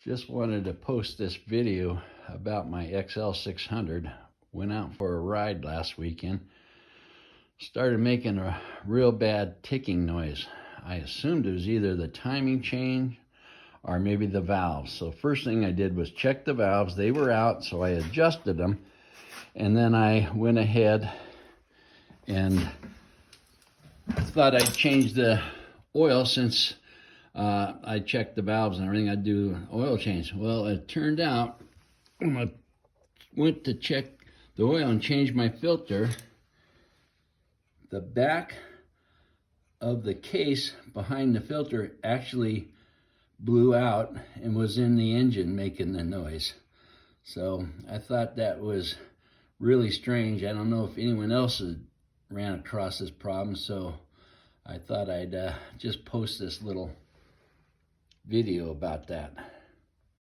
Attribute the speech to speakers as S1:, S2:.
S1: Just wanted to post this video about my XL600. Went out for a ride last weekend. Started making a real bad ticking noise. I assumed it was either the timing change or maybe the valves. So first thing I did was check the valves. They were out, so I adjusted them. And then I went ahead and thought I'd change the oil since I checked the valves and everything. I'd do oil change. Well, it turned out when I went to check the oil and change my filter, the back of the case behind the filter actually blew out and was in the engine making the noise. So I thought that was really strange. I don't know if anyone else has ran across this problem, so I thought I'd just post this little video about that.